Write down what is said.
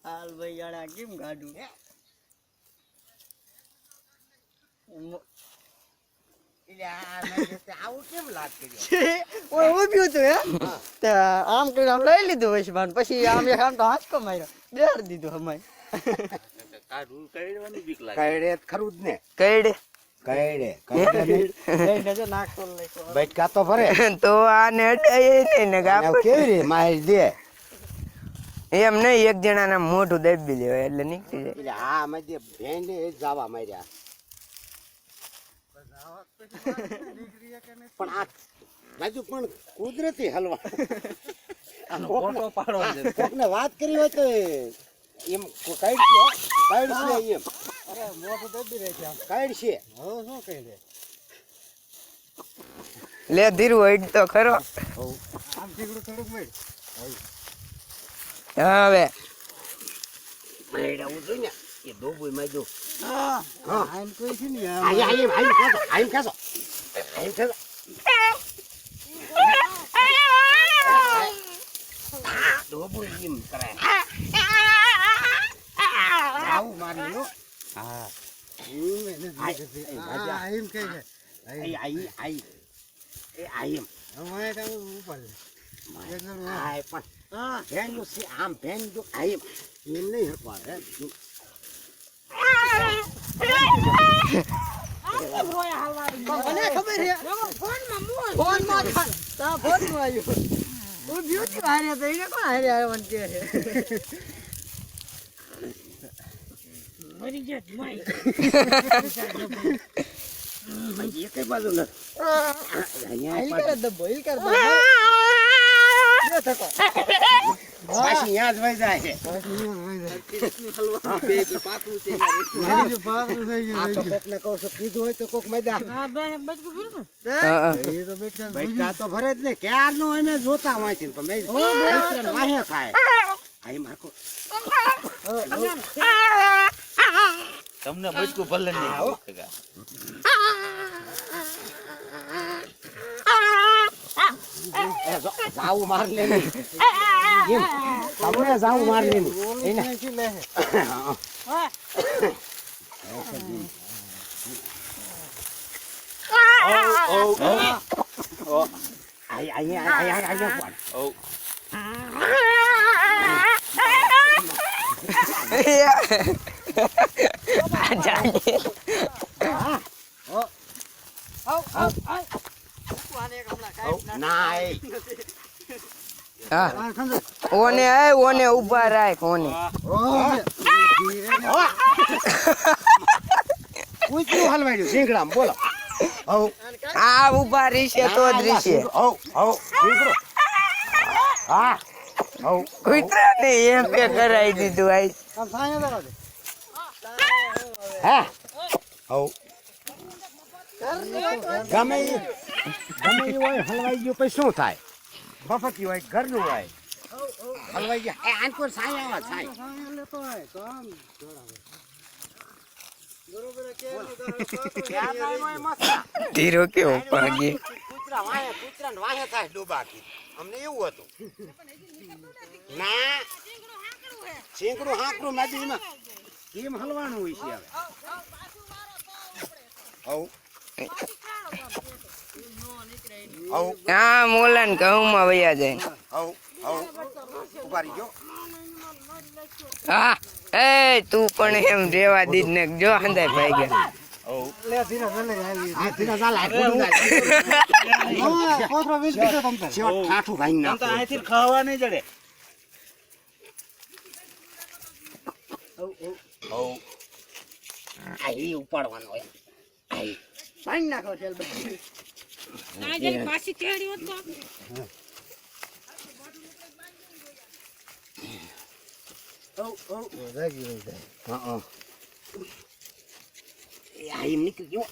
હાલ ભાઈ યાર કેમ ગાડું આવું કેમ લાગ ઉભ્યું હતું આમ કરીને આમ લઈ લીધું વૈશ પછી આમ આમ તો હાંચકો માર્યો બેહાર દીધું અમારે કઈડે ખરું જ ને કઈડે કઈડે જો નાખતો બચકા તો ભરે તો આને અડાય ને કેવી રીતે મારી દે એમ નહીં એક જણાના મોઢું દબી લેવાય એટલે નીકળી જાય એટલે હા અમે જે ભેંને જવા માર્યા પણ આ રાજુ પણ કુદરતી હલવા કોકને વાત કરી હોય તો એમ કાઢશે એમ અરે મોઢું દબી રહે છે કાઢશે હવે શું કહી દે લે ધીરું હેડ તો ખરો આમ ઠીકડું થોડુંક મેળ હવે મેળવું જોઈએ ને એ ડોબુય માં જો હા આમ કોઈ છે ને આઈમ ખાસો ડોબુય એમ કરે આવું મારી લો હા એમ કહે છે આઈમ હવે તો ઉપર ભેન નું આમ ભેન જો આઈમ એમ નહીં હકવા હે મને ખબર છે ફોન માં આવ્યું હું બ્યુટી હારે તો એને કોણ હારે આવવાનું કે છે મરી જાય માઈ એક બાજુ ન અહીંયા બોલ કર પાછી યાદ વઈ જાય છે આ તો કોકને કહું છું કીધું હોય તો કોક મજા બચકા તો ભરે જ ને ક્યારનો અમે જોતા હોય છે પણ વાહે થાય આઈ મારકો તમને બચકું ભલે નહીં આવો જાવું માર લે તમને જાવું માર લે ઓને ઉભા રાખ ઓને હલવાડ્યું શીંગડામાં બોલો આ ઉભા રીશે તો જ રીશે કુતરા ને એમ પે કરાવી દીધું આઈ ગમે એ હોય હલવાઈ ગયું પછી શું થાય બફતી હોય ઘરનું હોય હલવાઈ ગયા આનકોર સાય આવે સાય ધીરો કેવો પાગે કૂતરા વાહે થાય ડૂબાકી અમને એવું હતું ના શીંગડું હાંકડું નદીમાં કેમ હલવાનું હોય છે હવે હા મોલાન ઘઉંમાં વયા જાય ઉભારી ગયો હા એ તું પણ એમ રેવા દીધ ને જો હંદાય ભાઈ ગયા અહીંથી ખાવા નહીં જડે ઉપાડવાનો હોય પાણી નાખો છે પાછી કેડી હોત તો એમ નીકળી ગયો